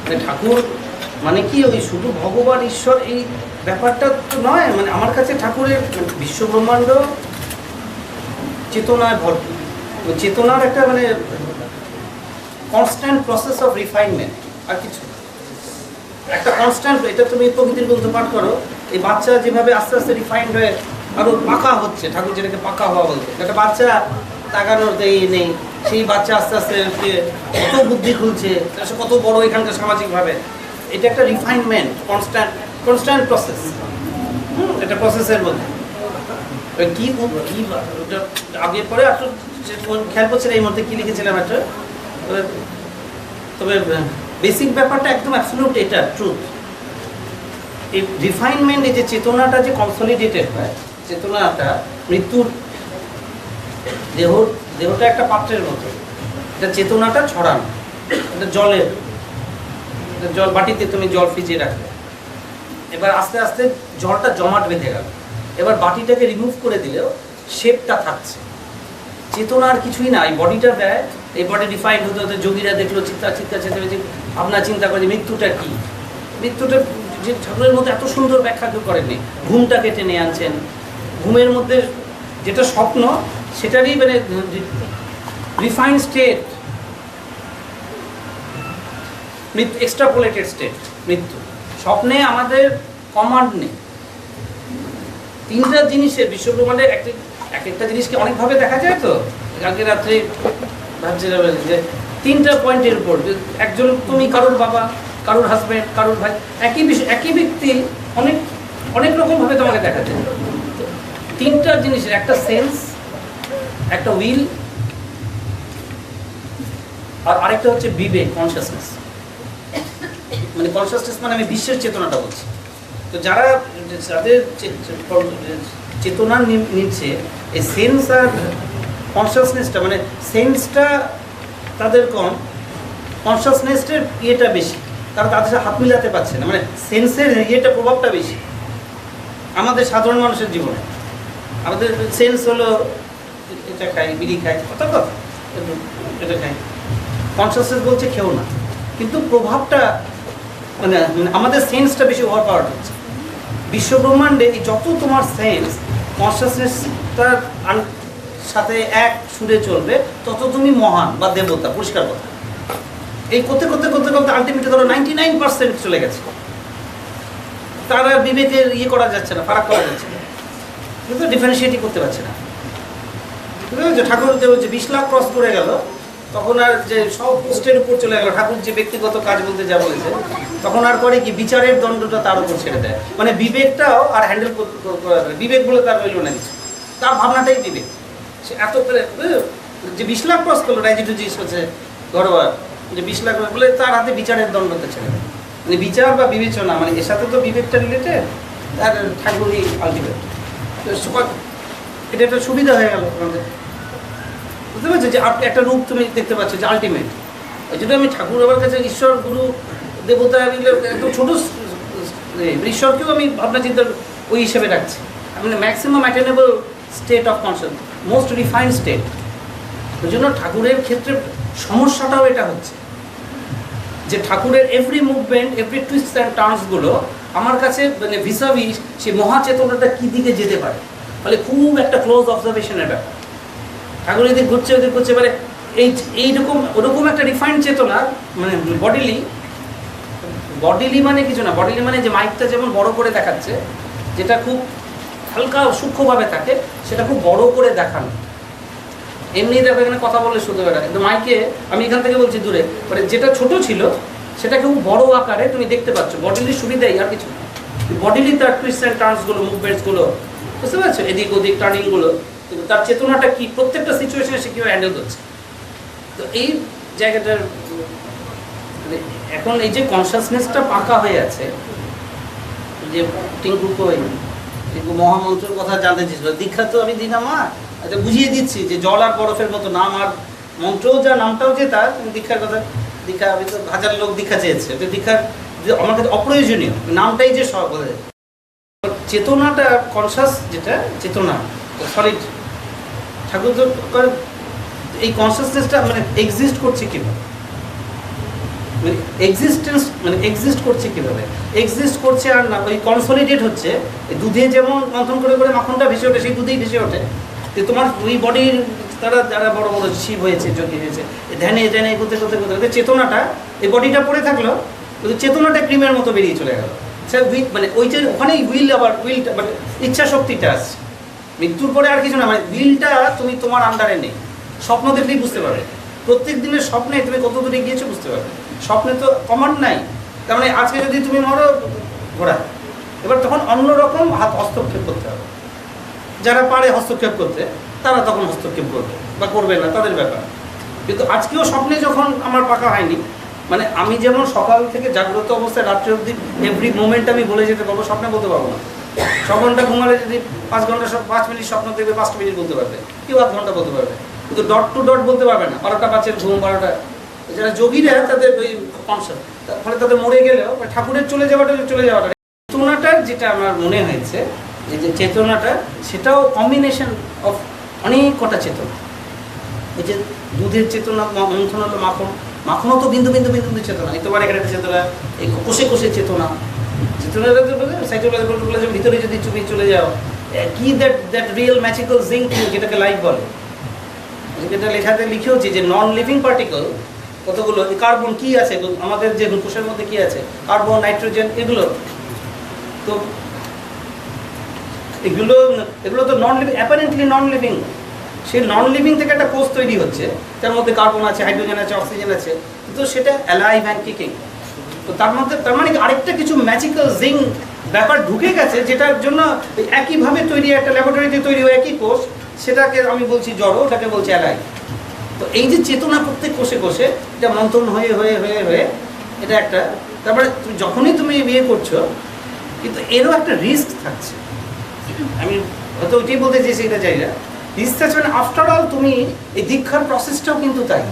মানে ঠাকুর মানে কি ওই শুধু ভগবান ঈশ্বর এই ব্যাপারটা তো নয়, মানে আমার কাছে ঠাকুরের বিশ্বব্রহ্মাণ্ড চেতনায় ভরপুর। চেতনার একটা মানে কনস্ট্যান্ট প্রসেস অফ রিফাইনমেন্ট, আর কিছু একটা কনস্ট্যান্ট। এটা তুমি প্রকৃতির গ্রন্থ পাঠ করো, এই বাচ্চা যেভাবে আস্তে আস্তে রিফাইন্ড হয়ে আরো পাকা হচ্ছে, ঠাকুর যেটাকে পাকা হওয়া বলতে, একটা বাচ্চা তাকানোর নেই, সেই বাচ্চা আস্তে আস্তে কত বুদ্ধি খুলছে, কত বড় এখানকার সামাজিকভাবে, এটা একটা রিফাইনমেন্ট, কনস্ট্যান্ট প্রসেস। এটা প্রসেসের মধ্যে কি কি আগে পরে একটু খেয়াল করছেন এই মধ্যে কি লিখেছিলাম একটা, তবে বেসিক ব্যাপারটা একদম অ্যাবসলিউট, এটা ট্রুথ। এই রিফাইনমেন্ট, এই যে চেতনাটা যে কনসলিডেটেড হয়, চেতনাটা মৃত্যুর দেহটা একটা পাত্রের মতো, এটা চেতনাটা ছড়ানো, এটা জলের, জল বাটিতে তুমি জল ভিজিয়ে রাখলে, এবার আস্তে আস্তে জলটা জমাট বেঁধে গেল, এবার বাটিটাকে রিমুভ করে দিলেও শেপটা থাকছে। চেতনার কিছুই না, এই বডিটা দেয়, এই বডি ডিফাইন্ড হতে হতে যোগীরা দেখলো চিন্তা ভাবনা চিন্তা করে মৃত্যুটা কি, মৃত্যুটা যে ঠাকুরের মধ্যে এত সুন্দর ব্যাখ্যা কেউ করেননি। ঘুমটাকে টেনে আনছেন, ঘুমের মধ্যে যেটা স্বপ্ন সেটারই মানে রিফাইন্ড স্টেট, মৃত্যু এক্সট্রাপোলেটেড স্টেট। মৃত্যু স্বপ্নে আমাদের কমান্ড নেই। তিনটা জিনিসের বিশ্বব্রহ্মাণ্ডে এক একটা জিনিসকে অনেকভাবে দেখা যায়। তো কালকে রাত্রে ভাবছিলাম যে তিনটা পয়েন্টের উপর, একজন তুমি কারোর বাবা, কারোর হাজব্যান্ড, কারোর ভাই, একই ব্যক্তি অনেক অনেক রকমভাবে তোমাকে দেখা যায়। তিনটা জিনিসের, একটা সেন্স, একটা উইল, আর আরেকটা হচ্ছে বিবেক, কনসিয়াসনেস। মানে কনসিয়াসনেস মানে আমি বিশ্বের চেতনাটা বলছি। তো যাদের চেতনা নিচ্ছে, এই সেন্স আর কনসিয়াসনেসটা, মানে সেন্সটা তাদের কম, কনসিয়াসনেসের ইয়েটা বেশি, তারা তাদের সাথে হাত মিলাতে পারছে না। মানে সেন্সের ইয়েটা প্রভাবটা বেশি আমাদের সাধারণ মানুষের জীবনে। আমাদের সেন্স হলো এটা খাই, বিড়ি খাই, কত কথা, এটা খাই। কনসিয়াসনেস বলছে খেও না, কিন্তু প্রভাবটা মানে আমাদের সেন্সটা বেশি ওভার পাওয়ার হচ্ছে। বিশ্বব্রহ্মাণ্ডে এই যত তোমার সেন্স কনসিয়াসনেসটার সাথে এক সুরে চলবে, তত তুমি মহান বা দেবতা, পরিষ্কার কথা। এই করতে করতে করতে করতে আলটিমেটলি ধরো 99% চলে গেছে, তারা বিবেকের ইয়ে করা যাচ্ছে না, ফারাক করা যাচ্ছে না, কিন্তু ডিফারেন্সিয়েটই করতে পারছে না। যে ঠাকুর যে 20 লাখ ক্রস করে গেল, তখন আর যে সব পোস্টের উপর চলে গেল, ঠাকুর যে ব্যক্তিগত কাজ বলতে যা বলেছে, তখন আর করে কি বিচারের দণ্ডটা তার উপর ছেড়ে দেয়। মানে বিবেকটাও আর হ্যান্ডেল করা যায়, বিবেক বলে তার রইল না কিছু, তার ভাবনাটাই বিবেক। সে এত করে যে 20 লাখ ক্রস করলো, রাইজিটু জিনিস হচ্ছে ঘরোয়া, যে 20 লাখ বলে তার হাতে বিচারের দণ্ডটা ছেড়ে দেয়। মানে বিচার বা বিবেচনা, মানে এর সাথে তো বিবেকটা রিলেটেড, আর ঠাকুরই আলটিমেট। এটা একটা সুবিধা হয়ে গেল আমাদের, বুঝতে পারছো? যে একটা রূপ তুমি দেখতে পাচ্ছ যে আলটিমেট। যদি আমি ঠাকুর আমার কাছে ঈশ্বর, গুরু, দেবতা, একদম ছোটো ঈশ্বরকেও আমি ভাবনা চিন্তা ওই হিসেবে রাখছি। মানে maximum attainable state of conscious, most refined state. ওই জন্য ঠাকুরের ক্ষেত্রে সমস্যাটাও এটা হচ্ছে যে ঠাকুরের every movement, every twist and টার্নসগুলো আমার কাছে মানে ভিসাভিস সেই মহাচেতনাটা কী দিকে যেতে পারে, ফলে খুব একটা ক্লোজ অবজারভেশনের ব্যাপার। ঠাকুর এদিকে ঘুরছে, ওদিকে ঘুরছে, মানে এইরকম ওরকম একটা রিফাইন্ড চেতনা, মানে বডিলি মানে কিছু না, বডিলি মানে যে মাইকটা যেমন বড় করে দেখাচ্ছে, যেটা খুব হালকা সূক্ষ্মভাবে থাকে, সেটা খুব বড় করে দেখানো। এমনি দেখো এখানে কথা বললে শুনতে পারে, কিন্তু মাইকে আমি এখান থেকে বলছি দূরে, মানে যেটা ছোট ছিল সেটা খুব বড় আকারে তুমি দেখতে পাচ্ছ। বডিলির সুবিধাই আর কিছু না, বডিলি তার টুইস্ট অ্যান্ড টার্নসগুলো, মুভমেন্টসগুলো, বুঝতে পারছো, এদিক ওদিক টার্নিংগুলো, কিন্তু তার চেতনাটা কি, প্রত্যেকটা সিচুয়েশনে সে কীভাবে হ্যান্ডেল করছে। তো এই জায়গাটার এখন এই যে কনসিয়াসনেসটা পাকা হয়ে আছে, যে টিঙ্কু মহামন্ত্রের কথা জানতে চেয়েছিল, দীক্ষা তো আমি দিই না মা, আচ্ছা বুঝিয়ে দিচ্ছি যে জল আর বরফের মতো নাম, আর মন্ত্রও যা, নামটাও যে তার, দীক্ষার কথা, দীক্ষা আমি তো হাজার লোক দীক্ষা চেয়েছে, তো দীক্ষার আমার কাছে অপ্রয়োজনীয়, নামটাই যে সব বলে। চেতনাটা কনসাস, যেটা চেতনা সলিড, ঠাকুর তো এই কনসিয়াসনেসটা মানে এক্সিস্ট করছে কীভাবে, মানে এক্সিস্টেন্স মানে এক্সিস্ট করছে কীভাবে, এক্সিস্ট করছে আর না ওই কনসলিডেট হচ্ছে। দুধে যেমন মন্থন করে করে মাখনটা ভেসে ওঠে, সেই দুধেই ভেসে ওঠে। তো তোমার ওই বডির তারা যারা বড় বড় শিব হয়েছে, যোগী হয়েছে, ধ্যানে ধ্যানে করতে করতে করতে চেতনাটা, এই বডিটা পড়ে থাকলো, কিন্তু চেতনাটা ক্রিমের মতো বেরিয়ে চলে গেল। সে মানে ওই যে ওখানেই উইল, আবার উইলটা মানে ইচ্ছা শক্তিটা আসছে। মৃত্যুর পরে আর কিছু না, মানে উইলটা তুমি তোমার আন্ডারে নেই। স্বপ্ন দেখলেই বুঝতে পারবে, প্রত্যেক দিনের স্বপ্নে তুমি কত দূরে গিয়েছো বুঝতে পারবে। স্বপ্নে তো কমান্ড নাই, তার মানে আজকে যদি তুমি মরো ঘোড়া, এবার তখন অন্যরকম হস্তক্ষেপ করতে হবে। যারা পারে হস্তক্ষেপ করতে তারা তখন হস্তক্ষেপ করবে বা করবে না, তাদের ব্যাপার। কিন্তু আজকেও স্বপ্নে যখন আমার পাকা হয়নি, মানে আমি যেমন সকাল থেকে জাগ্রত অবস্থায় রাত্রে অবধি এভরি মোমেন্ট আমি বলে যেতে পারবো, স্বপ্নে বলতে পারবো না। 6 ঘন্টা ঘুমালে যদি 5 ঘন্টা 5 মিনিট স্বপ্ন দেখবে, 5 মিনিট বলতে পারবে, কেউ 8 ঘন্টা বলতে পারবে, কিন্তু ডট টু ডট বলতে পারবে না। 12টা বাজে ঘুম, 12টা। যারা যোগীরা তাদের ওই কনসেপ্ট, ফলে তাদের মরে গেলেও ঠাকুরের চলে যাওয়াটা চেতনাটার যেটা আমার মনে হয়েছে, যে চেতনাটা সেটাও কম্বিনেশন অফ অনেক কটা চেতনা। ওই যে দুধের চেতনা, মন্থন হলো মাখন, মাখনও তো বিন্দু বিন্দু বিন্দু চেতনা। এই তোমার এখানে একটা চেতনা, এই কোষে কোষে চেতনা, চেতনাটা সাইটোপ্লাজমের ভিতরে যদি তুমি চলে যাও, কি দ্যাট রিয়েল ম্যাজিক্যাল জিঙ্ক যেটাকে লাইফ বলে, যেটা লেখাতে লিখেওছি যে নন লিভিং পার্টিকেল কতগুলো, কার্বন কি আছে আমাদের যে কোষের মধ্যে কি আছে, কার্বন, নাইট্রোজেন, এগুলো তো এগুলো তো non living, apparently non living. সেই নন লিভিং থেকে একটা কোষ তৈরি হচ্ছে, তার মধ্যে কার্বন আছে, হাইড্রোজেন আছে, অক্সিজেন আছে, কিন্তু সেটা অ্যালাইভ অ্যান্ড কিকিং। তো তার মধ্যে তার মানে আরেকটা কিছু ম্যাজিক্যাল জিঙ্ক ব্যাপার ঢুকে গেছে, যেটার জন্য একইভাবে তৈরি, একটা ল্যাবরেটরিতে তৈরি হয় একই কোষ, সেটাকে আমি বলছি জড়, ওটাকে বলছি অ্যালাইভ। তো এই যে চেতনা প্রত্যেক কোষে কোষে এটা মন্থন হয়ে হয়ে হয়ে হয়ে এটা একটা, তারপরে যখনই তুমি বিয়ে করছো, কিন্তু এরও একটা রিস্ক থাকছে। আমি হয়তো ওইটাই বলতে চেয়েছি, এটা চাই না, রিস্ক থাকছে মানে আফটার অল তুমি এই দীক্ষার প্রসেসটাও কিন্তু তাই।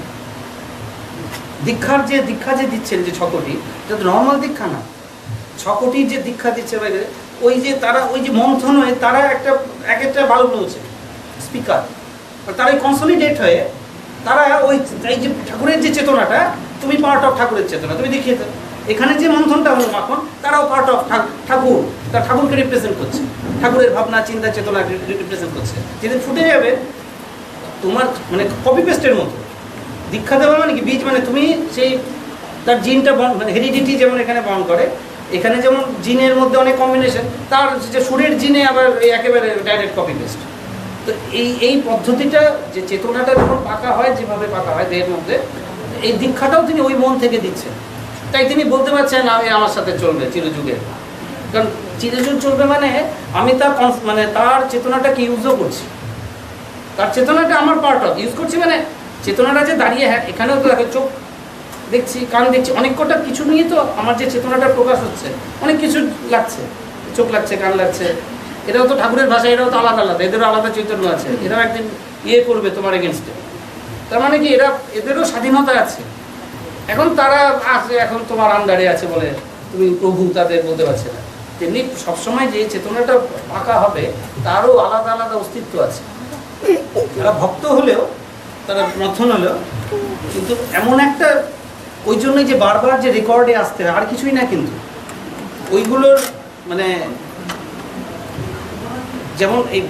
দীক্ষা যে দিচ্ছেন যে 6 কোটি, এটা তো নর্মাল দীক্ষা না। 6 কোটির যে দীক্ষা দিচ্ছে বাইরে, ওই যে তারা ওই যে মন্থন হয়ে তারা একটা বাল্ব রয়েছে স্পিকার, তারা ওই কনসলিডেট হয়ে তারা ওই এই যে ঠাকুরের যে চেতনাটা, তুমি পার্ট অফ ঠাকুরের চেতনা, তুমি দেখিয়ে দাও। এখানে যে মন্থনটা হলো মাখন, তারাও পার্ট অফ ঠাকুর, তার ঠাকুরকে রিপ্রেজেন্ট করছে, ঠাকুরের ভাবনা চিন্তা চেতনা রিপ্রেজেন্ট করছে। যেদিন ফুটে যাবে তোমার মানে কপি পেস্টের মতো। দীক্ষা দেওয়া মানে কি, বীজ মানে তুমি সেই তার জিনটা মানে হেরিডিটি যেমন এখানে বহন করে, এখানে যেমন জিনের মধ্যে অনেক কম্বিনেশন, তার যে সুরের জিনে আবার এই একেবারে ডাইরেক্ট কপি পেস্ট। তো এই পদ্ধতিটা যে চেতনাটা যখন পাকা হয়, যেভাবে পাকা হয় দেহের মধ্যে, এই দীক্ষাটাও তিনি ওই মন থেকে দিচ্ছেন। তাই তিনি বলতে পারছেন আমি আমার সাথে চলবে চিরযুগে, কারণ চিরযুগ চলবে মানে আমি তার মানে তার চেতনাটাকে ইউজও করছি, তার চেতনাটা আমার পার্ট অফ ইউজ করছি। মানে চেতনাটা যে দাঁড়িয়ে, হ্যাঁ এখানেও তো দেখে চোখ দেখছি, কান দেখছি, অনেক কটা কিছু নিয়ে তো আমার যে চেতনাটা প্রকাশ হচ্ছে, অনেক কিছু লাগছে, চোখ লাগছে, কান লাগছে। এরাও তো ঠাকুরের ভাষা, এরাও তো আলাদা আলাদা, এদেরও আলাদা চৈতন্য আছে, এরাও একদিন করবে তোমার এগেনস্টে। তার মানে কি এদেরও স্বাধীনতা আছে। এখন তারা আছে, এখন তোমার আন্ডারে আছে বলে তুমি প্রভু তাদের বলতে পারছে না। তেমনি সবসময় যে চেতনাটা পাকা হবে, তারও আলাদা আলাদা অস্তিত্ব আছে। তারা ভক্ত হলেও, তারা মন্থন হলেও, কিন্তু এমন একটা, ওই জন্যই যে বারবার যে রেকর্ডে আসতে হয়, আর কিছুই না। কিন্তু ওইগুলোর মানে যেমন এই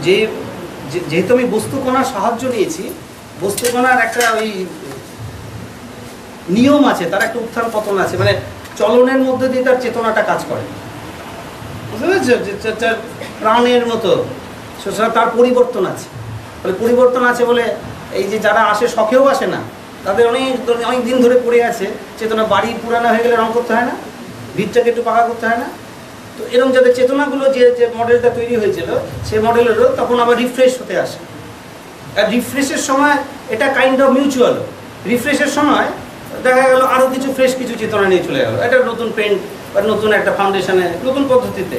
যেহেতু আমি বস্তুকণার সাহায্য নিয়েছি, বস্তুকণার একটা ওই নিয়ম আছে, তার একটা উত্থান পতন আছে, মানে চলনের মধ্যে দিয়ে তার চেতনাটা কাজ করে, বুঝতে পেরেছো? যে প্রাণের মতো তার পরিবর্তন আছে। বলে পরিবর্তন আছে বলে এই যে যারা আসে শখেও আসে না, তাদের অনেক দিন ধরে পড়ে আছে চেতনা। বাড়ি পুরানো হয়ে গেলে রং করতে হয় না, ভিতটাকে একটু পাকা করতে হয় না? তো এরকম যাদের চেতনাগুলো যে মডেলটা তৈরি হয়েছিল, সেই মডেলেরও তখন আবার রিফ্রেশ হতে আসে। আর রিফ্রেশের সময় এটা কাইন্ড অফ মিউচুয়াল। রিফ্রেশের সময় দেখা গেল আরও কিছু ফ্রেশ কিছু চেতনা নিয়ে চলে গেল, একটা নতুন পেন্ট বা নতুন একটা ফাউন্ডেশনে, নতুন পদ্ধতিতে।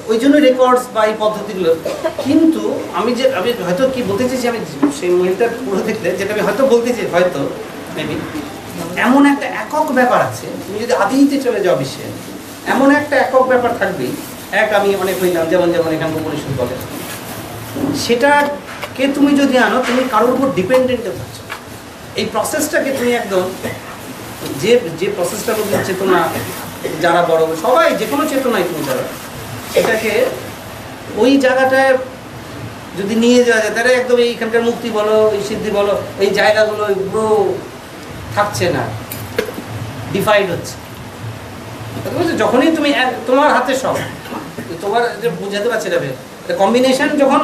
ওই জন্য রেকর্ডস বা এই পদ্ধতিগুলো। কিন্তু আমি হয়তো কি বলতে চাইছি, আমি সেই মহিলাটার পুরো দেখলে যেটা আমি হয়তো বলতে চাই, হয়তো মেবি এমন একটা একক ব্যাপার আছে, তুমি যদি আদিতে চলে যাও বিশ্বে, এমন একটা একক ব্যাপার থাকবেই। আমি অনেক হইলাম, যেমন এখানে উপনিষদ বলে, সেটাকে তুমি যদি আনো, তুমি কারোর উপর ডিপেন্ডেন্টে থাকছো। এই প্রসেসটাকে তুমি একদম যে যে প্রসেসটা বলতে চেতনা, যারা বড় সবাই যে কোনো চেতনাই তুমি যারা, এটাকে ওই জায়গাটায় যদি নিয়ে যাওয়া যায় তাহলে একদম এইখানকার মুক্তি বলো, এই সিদ্ধি বলো, এই জায়গাগুলো পুরো থাকছে না, ডিফাইড হচ্ছে। যখনই তুমি তোমার হাতে সব, তোমার বুঝাতে পারছি না কম্বিনেশন, যখন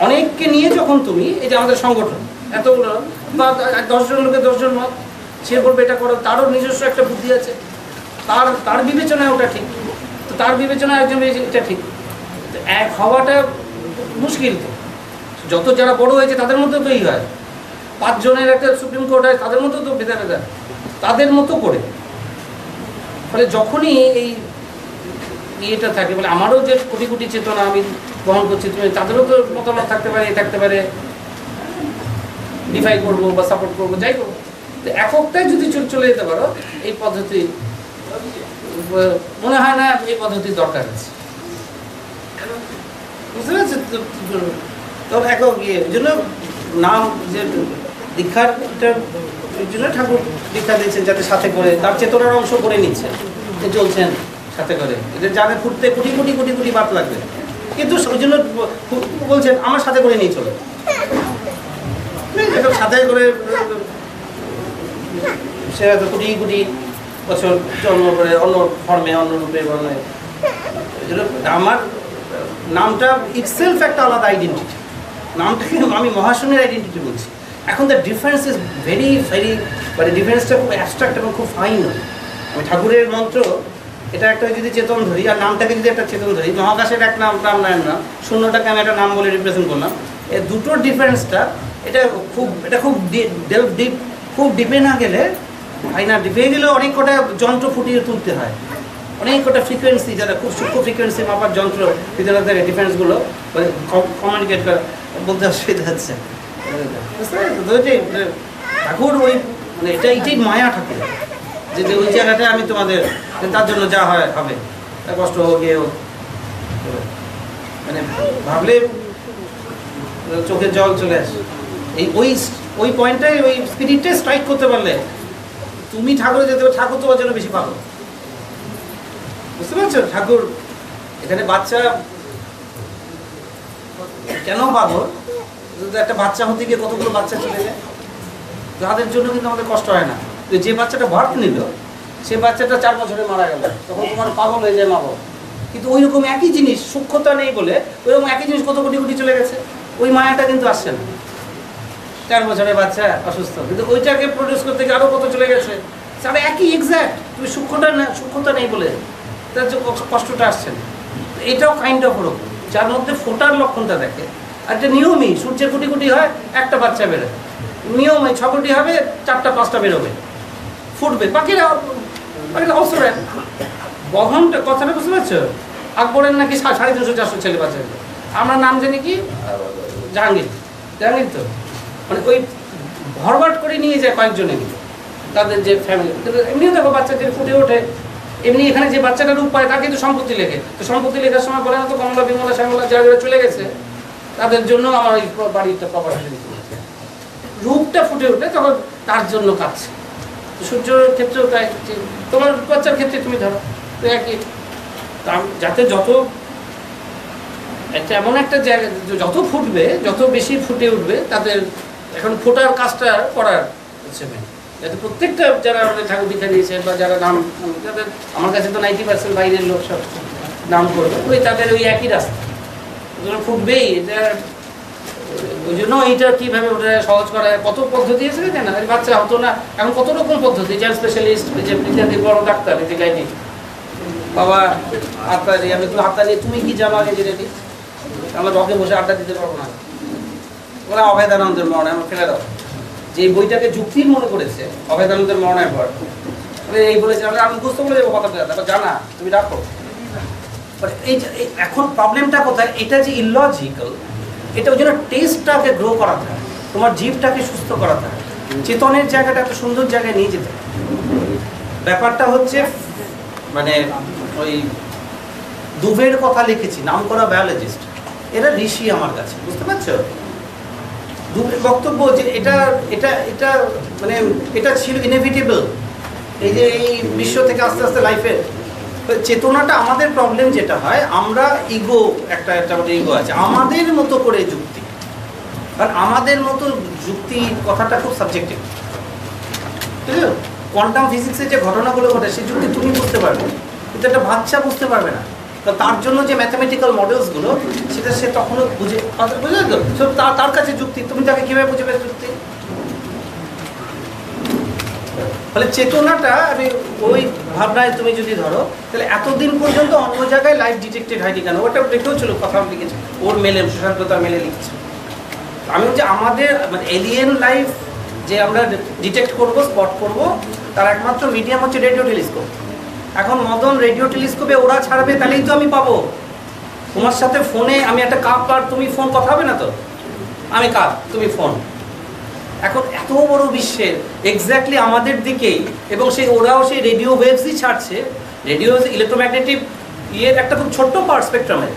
অনেককে নিয়ে যখন তুমি, এই যে আমাদের সংগঠন এতগুলো বা 10 জন লোকের 10 জন মত, সে বলবে এটা করো, তারও নিজস্ব একটা বুদ্ধি আছে, তার বিবেচনায় ওটা ঠিক, তো তার বিবেচনায় একজন এটা ঠিক, এক হওয়াটা মুশকিল। তো যত যারা বড় হয়েছে তাদের মধ্যে তো হয়, 5 জনের একটা সুপ্রিম কোর্ট হয়, তাদের মধ্যে তো ভেদা ভেদা, তাদের মতো করে। ফলে যখনই এই ইয়েটা থাকে, বলে আমারও যে কোটি কোটি চেতনা আমি বহন করছি, তুমি তাদেরও তো মতামত থাকতে পারে, থাকতে পারে, ডিফাই করবো বা সাপোর্ট করবো, যাই করবো। তো এককটাই যদি চলে যেতে পারো, এই পদ্ধতি মনে হয় না এই পদ্ধতির দরকার আছে, বুঝতে পারছি। তবে একক ইয়ে জন্য নাম যে দীক্ষার জন্য ঠাকুর দীক্ষা দিচ্ছেন, যাতে সাথে করে তার চেতনার অংশ করে নিচ্ছেন, চলছেন সাথে করে, এটা যাবে ফুটতে কোটি কোটি কোটি কোটি বাদ লাগবে, কিন্তু ওই জন্য বলছেন আমার সাথে করে নিয়ে চলে, সাথে করে সে হয়তো কোটি কোটি বছর জন্ম করে অন্য ফর্মে অন্য রূপে বর্ণায়। আমার নামটা ইটসেলফ একটা আলাদা আইডেন্টিটি, নামটাকে আমি মহাশূন্যের আইডেন্টিটি বলছি। এখন the difference is very very, মানে ডিফারেন্সটা খুব অ্যাবস্ট্রাক্ট এবং খুব ফাইন। আমি ঠাকুরের মন্ত্র এটা একটা যদি চেতন ধরি, আর নামটাকে যদি একটা চেতন ধরি, মহাকাশের এক নাম প্রাণায়াম নাম, শূন্যটাকে আমি একটা নাম বলে রিপ্রেজেন্ট করলাম, এই দুটোর ডিফারেন্সটা এটা খুব ডিপ, খুব ডিপে না গেলে হয় না। ডিপে গেলেও অনেক কটা যন্ত্র ফুটিয়ে তুলতে হয়, অনেক কটা ফ্রিকোয়েন্সি, যারা খুব সূক্ষ্ম ফ্রিকোয়েন্সি মাপার যন্ত্র ভিতরে থাকে, ডিফারেন্সগুলো কমিউনিকেট করা, বলতে অসুবিধা হচ্ছে। ঠাকুর ওই মানে এটাই মায়া ঠাকুর, যে ওই জায়গাটায় আমি তোমাদের, তার জন্য যা হয় হবে, কষ্ট হোক এ হোক, মানে ভাবলে চোখে জল চলে আসে। ওই পয়েন্টটাই, ওই স্পিরিটটাই স্ট্রাইক করতে পারলে তুমি ঠাকুরে যেতে পারো, ঠাকুর তোমার জন্য বেশি পাগল, বুঝতে পারছো? ঠাকুর এখানে বাচ্চা কেন পাগল, একটা বাচ্চা হতে গিয়ে কতগুলো বাচ্চা চলে যায়, তাদের জন্য কিন্তু আমাদের কষ্ট হয় না। যে বাচ্চাটা বার্থ নিল, সে বাচ্চাটা 4 বছরে মারা গেল, তখন তোমার পাগল হয়ে যায় মা বাবা। কিন্তু ওই রকম একই জিনিস, সূক্ষ্মতা নেই বলে ওইরকম একই জিনিস কত কোটি কোটি চলে গেছে, ওই মায়াটা কিন্তু আসছে না। 4 বছরের বাচ্চা অসুস্থ, কিন্তু ওইটাকে প্রডিউস করতে গিয়ে আরও কত চলে গেছে, সেটা একই এক্স্যাক্ট, তুমি সূক্ষ্মতা নেই বলে তার যে কষ্টটা আসছে না। এটাও কাইন্ড অফ ওরকম, যার মধ্যে ফোটার লক্ষণটা দেখে। আর এটা নিয়মই, সূর্যের কোটি কোটি হয়, একটা বাচ্চা বেরোয়, নিয়মই 6 কোটি হবে, 4টা 5টা বেরোবে, ফুটবে, বাকিরা অবসরের বহনটা, কথাটা বুঝতে পারছো? আকবরের নাকি 350-400 ছেলে বাচ্চা, আমরা নাম জানি কি জাহাঙ্গীর, জাহাঙ্গীর তো মানে ওই ভরবাট করে নিয়ে যায় কয়েকজনে তাদের যে ফ্যামিলি। কিন্তু এমনিও দেখো বাচ্চা যে ফুটে ওঠে, এমনি এখানে যে বাচ্চাটা রূপ পায় তার কিন্তু সম্পত্তি লেখে, তো সম্পত্তি লেখার সময় বলে না তো কমলা বিমলা শ্যামলা যারা যারা চলে গেছে তাদের জন্য আমার এই বাড়িটা প্রপার্টি দিতে, রূপটা ফুটে ওঠে তখন তার জন্য কাঁদছে। সূর্যর ক্ষেত্রেও তাই, তোমার বাচ্চার ক্ষেত্রে তুমি ধরো তো একই, যাতে যত একটা এমন একটা জায়গা যত ফুটবে, যত বেশি ফুটে উঠবে, তাদের এখন ফোটার কাজটা করার হচ্ছে যাতে প্রত্যেকটা যারা আমাদের ঠাকুর দীক্ষা দিয়েছেন বা যারা নাম, যাদের আমার কাছে তো 90% বাইরের লোক সব নাম করবে, ওই তাদের ওই একই রাস্তা ফুটবেই। এটা ওই জন্য এইটা কীভাবে ওটা সহজ করা হয়, কত পদ্ধতি আছে না, বাচ্চা হতো না, এখন কত রকম পদ্ধতি, যার স্পেশালিস্ট, যে বিদ্যার্থী বড় ডাক্তার, যে গাইনি বাবা হাতটা দিয়ে, আমি তো হাতটা দিয়ে, তুমি কি জানো আগে জেনে দিই, আমরা রকে বসে আড্ডা দিতে পারবো না। ওরা অভেদানন্দের মরণে আমার ফেলে দাও, যে বইটাকে যুক্তির মনে করেছে অভেদানন্দের মরণের পর, এই বলেছে আমি বুঝতে বলে যাবো কথাটা, তারপর জানা তুমি রাখো। এই এখন প্রবলেমটা কোথায়, এটা যে ইললজিক্যাল, এটা ওই জন্য টেস্টটাকে গ্রো করাতে হয়, তোমার জীবটাকে সুস্থ করাতে হয়, চেতনের জায়গাটা এত সুন্দর জায়গায় নিয়ে যেতে হয়। ব্যাপারটা হচ্ছে মানে ওই দুবের কথা লিখেছি, নাম করা বায়োলজিস্ট, এরা ঋষি আমার কাছে, বুঝতে পারছো? দুবের বক্তব্য যে এটা এটা এটা মানে এটা ছিল ইনএভিটেবল, এই যে এই বিশ্ব থেকে আস্তে আস্তে লাইফে চেতনাটা, আমাদের প্রবলেম যেটা হয়, আমরা ইগো একটা ইগো আছে, আমাদের মতো করে যুক্তি, কারণ আমাদের মতো যুক্তি কথাটা খুব সাবজেক্টিভ, ঠিক আছে? কোয়ান্টাম ফিজিক্সে যে ঘটনাগুলো ঘটে সেই যুক্তি তুমি বুঝতে পারবে, কিন্তু একটা বাচ্চা বুঝতে পারবে না। তো তার জন্য যে ম্যাথামেটিক্যাল মডেলসগুলো, সেটা সে তখনও বুঝে তো তার কাছে যুক্তি, তুমি তাকে কীভাবে বুঝবে যুক্তি? ফলে চেতনাটা, আমি ওই ভাবনায় তুমি যদি ধরো, তাহলে এতদিন পর্যন্ত অন্য জায়গায় লাইফ ডিটেক্টেড হয়নি কেন? ওটা দেখেও ছিল, কথা লিখেছে ওর মেলে, সুশান্ত তার মেলে লিখেছে। আমি হচ্ছে আমাদের মানে এলিয়েন লাইফ যে আমরা ডিটেক্ট করবো, স্পট করবো, তার একমাত্র মিডিয়াম হচ্ছে রেডিও টেলিস্কোপ। এখন মদন রেডিও টেলিস্কোপে ওরা ছাড়বে, তাহলেই তো আমি পাবো। তোমার সাথে ফোনে আমি একটা কাপ আর তুমি ফোন, কথা হবে না তো? আমি কাপ, তুমি ফোন। এখন এত বড় বিশ্বের এক্স্যাক্টলি আমাদের দিকেই, এবং সেই ওরাও সেই রেডিও ওয়েভসই ছাড়ছে। রেডিও ইলেকট্রোম্যাগনেটিক ইয়ের একটা খুব ছোট্ট পার্ট স্পেকট্রামের,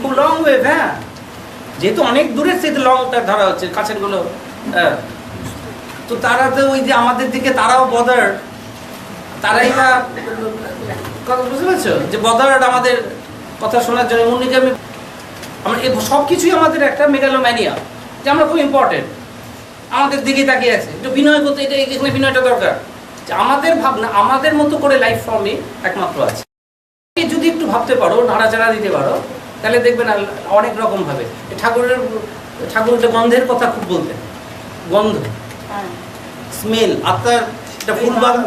খুব লং ওয়েভ। হ্যাঁ, যেহেতু অনেক দূরের সেই লংটা ধরা হচ্ছে, কাছেরগুলো। হ্যাঁ, তো তারা তো ওই যে আমাদের দিকে তারাও বদার, তারাই না কথা বুঝতে পারছো? যে বদার আমাদের কথা শোনার জন্য। মুন্নিকে আমরা সব কিছুই আমাদের একটা মেগালোম্যানিয়া, যে আমরা খুব ইম্পর্টেন্ট, আমাদের দিকে তাকিয়ে আছে। একটু বিনয় করতে, এটা এখানে বিনয়টা দরকার। যে আমাদের ভাবনা, আমাদের মতো করে লাইফ ফর্মে একমাত্র আছে। যদি একটু ভাবতে পারো, নাড়াচাড়া দিতে পারো, তাহলে দেখবে না অনেক রকম ভাবে। ঠাকুর গন্ধের কথা খুব বলতেন, গন্ধ, স্মেল। আপনার একটা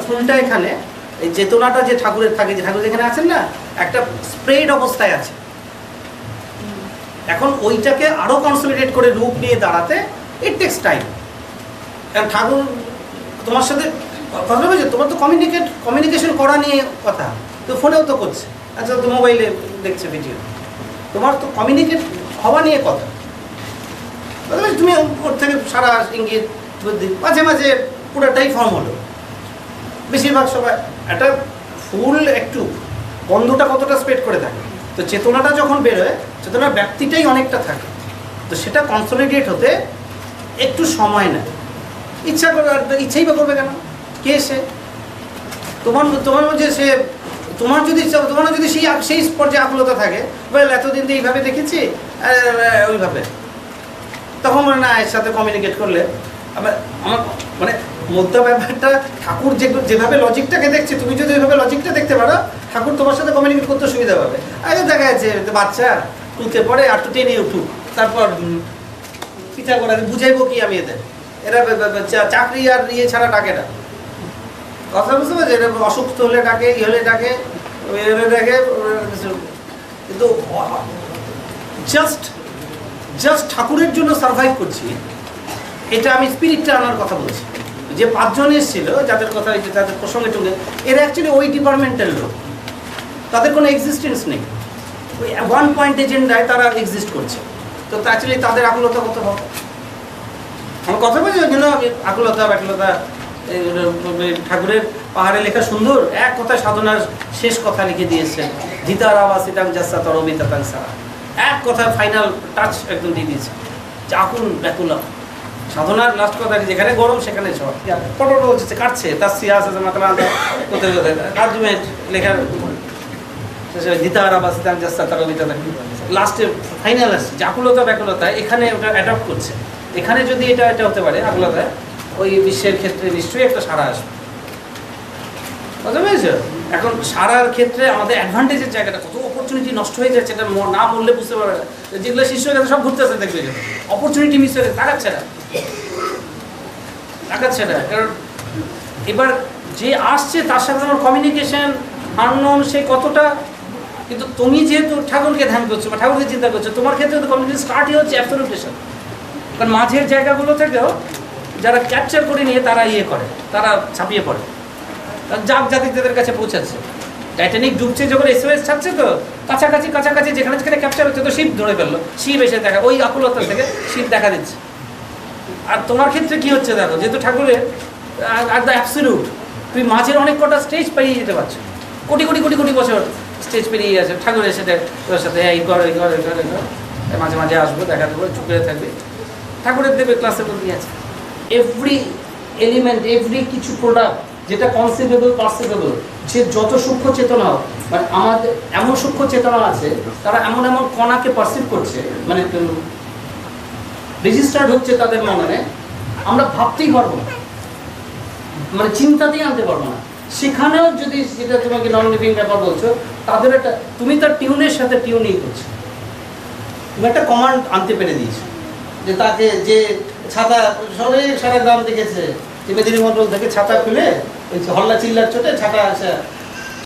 ফুলটা এখানে, এই চেতনাটা যে ঠাকুরের থাকে, যে ঠাকুর যেখানে আছেন না, একটা স্প্রেড অবস্থায় আছে। এখন ওইটাকে আরো কনসলিডেট করে রূপ নিয়ে দাঁড়াতে ইট টেক্স টাইম। কারণ ঠাকুর তোমার সাথে কথা বলছে, তোমার তো কমিউনিকেশন করা নিয়ে কথা, তো ফোনেও তো করছে, আচ্ছা তো মোবাইলে দেখছে ভিডিও, তোমার তো কমিউনিকেট হওয়া নিয়ে কথা। তুমি ওর থেকে সারা ইঙ্গিত বুদ্ধি, মাঝে মাঝে পুরোটাই ফর্ম হলো। বেশিরভাগ সবাই একটা ফুল একটু গন্ধটা কতটা স্প্রেড করে থাকে, তো চেতনাটা যখন বেরোয়, চেতনার ব্যাপ্তিটাই অনেকটা থাকে, তো সেটা কনসলিডেট হতে একটু সময় নেয়। ইচ্ছা করে, ইচ্ছাই বা করবে কেন? কে সে? তোমার মধ্যে সে, তোমার যদি সেই পর্যায়ে আকুলতা থাকে, বলে এতদিন তো এইভাবে দেখেছি, ওইভাবে, তখন মনে না এর সাথে কমিউনিকেট করলে আবার আমার মানে মুদ্রা ব্যাপারটা, ঠাকুর যেভাবে লজিকটাকে দেখছে, তুমি যদি ওইভাবে লজিকটা দেখতে পারো, ঠাকুর তোমার সাথে কমিউনিকেট করতে সুবিধা পাবে। আগে দেখা যাচ্ছে বাচ্চা তুলতে পরে আর তো টেনে উঠুক, তারপর পিঠা করা বুঝাইবো কি আমি এদের, এরা চাকরি আর ইয়ে ছাড়া ডাকে না। কথা বুঝতে পারছি, এটা অসুস্থ হলে ডাকে, ই হলে ডাকে, হলে ডাকে, কিন্তু জাস্ট ঠাকুরের জন্য সার্ভাইভ করছি, এটা আমি স্পিরিটটা আনার কথা বলছি। যে 5 জন এসেছিল, যাদের কথা তাদের প্রসঙ্গে টুকে, এরা অ্যাকচুয়ালি ওই ডিপার্টমেন্টের লোক, তাদের কোনো এক্সিস্টেন্স নেই, ওই 1 পয়েন্ট এজেন্ডায় তারা এক্সিস্ট করছে। তো অ্যাকচুয়ালি তাদের আকুলতা কত হবে? আমার কথা বলছি, ওই জন্য আকুলতা ব্যাকুলতা। ঠাকুরের পাহাড়ে লেখা সুন্দর এক কথায় সাধনার শেষ কথা লিখে দিয়েছেন, ধিতার আওয়াজ ইতাং জাসা তরবিতাং সারা, এক কথায় ফাইনাল টাচ একদম দিয়ে দিয়েছে, যে আকুল ব্যাকুলা সাধনার লাস্ট কথা, যেখানে গরম সেখানে ঝড়। পটোটো হচ্ছে কাটছে, তার সিয়াস আছে মাতলা কোথায় কোথায় আর্গুমেন্ট লেখার ধিতার আওয়াজ ইতাং জাসা তরবিতাং, লাস্টে ফাইনাল আসছে যে আকুলতা ব্যাকুলতা, এখানে ওটা অ্যাডপ্ট করছে। এখানে যদি এটা হতে পারে আকুলতায়, ওই বিশ্বের ক্ষেত্রে নিশ্চয়ই একটা সারা আসবে। বুঝতে পেরেছো? এখন সারার ক্ষেত্রে আমাদের অ্যাডভান্টেজের জায়গাটা, কত অপরচুনিটি নষ্ট হয়ে যাচ্ছে, এটা না বললে বুঝতে পারবে না। যেগুলো শিষ্য হয়ে গেছে সব ঘুরতে আসে, দেখবে অপরচুনিটি মিস হয়ে তাকাচ্ছে না। কারণ এবার যে আসছে তার সাথে আমার কমিউনিকেশন আননোন, সে কতটা, কিন্তু তুমি যেহেতু ঠাকুরকে ধ্যান করছো বা ঠাকুরকে চিন্তা করছো, তোমার ক্ষেত্রে তো কমিউনিকেশন স্টার্টই হচ্ছে অ্যাবসলিউটেশন। কারণ মাঝের জায়গাগুলো থেকেও যারা ক্যাপচার করে নিয়ে তারা করে, তারা ছাপিয়ে পড়ে, জাতিদের কাছে পৌঁছাচ্ছে। টাইটানিক ডুবছে যখন এসওএস ছাড়ছে, তো কাছাকাছি যেখানে ক্যাপচার হচ্ছে, তো শিপ ধরে ফেললো, শিপ এসে দেখা, ওই আকুলতা থেকে শিপ দেখা দিচ্ছে। আর তোমার ক্ষেত্রে কি হচ্ছে দেখো, যেহেতু ঠাকুরের আর দ্য অ্যাবসলিউট, তুমি মাঝের অনেক কটা স্টেজ পেরিয়ে যেতে পারছো, কোটি বছর স্টেজ পেরিয়ে আছে। ঠাকুরের সাথে তোর সাথে এই কর, মাঝে মাঝে আসবো, দেখা দেবো, চুপ করে থাকবে, ঠাকুরের দেবে ক্লাসের মধ্যে আছে। এভরি এলিমেন্ট, এভরি কিছু প্রোডাক্ট যেটা কনসিভেবল পারসিভেবল, সে যত সূক্ষ্ম চেতনা হোক, মানে আমাদের এমন সূক্ষ্ম চেতনা আছে তারা এমন এমন কণাকে পারসিভ করছে, মানে রেজিস্টার্ড হচ্ছে তাদের মনে, আমরা ভাবতেই পারবো না, মানে চিন্তাতেই আনতে পারবো না। সেখানেও যদি যেটা তোমাকে নন লিভিং ব্যাপার বলছো, তাদের একটা তুমি তার টিউনের সাথে টিউনই করছো, তুমি একটা কমান্ড আনতে পেরে দিয়েছো যে তাকে যে ছাতা সারা গ্রাম দেখেছে যে মেদিনী মন্ডল থেকে ছাতা খুলে ওই হল্লা চিল্লার চোটে ছাতা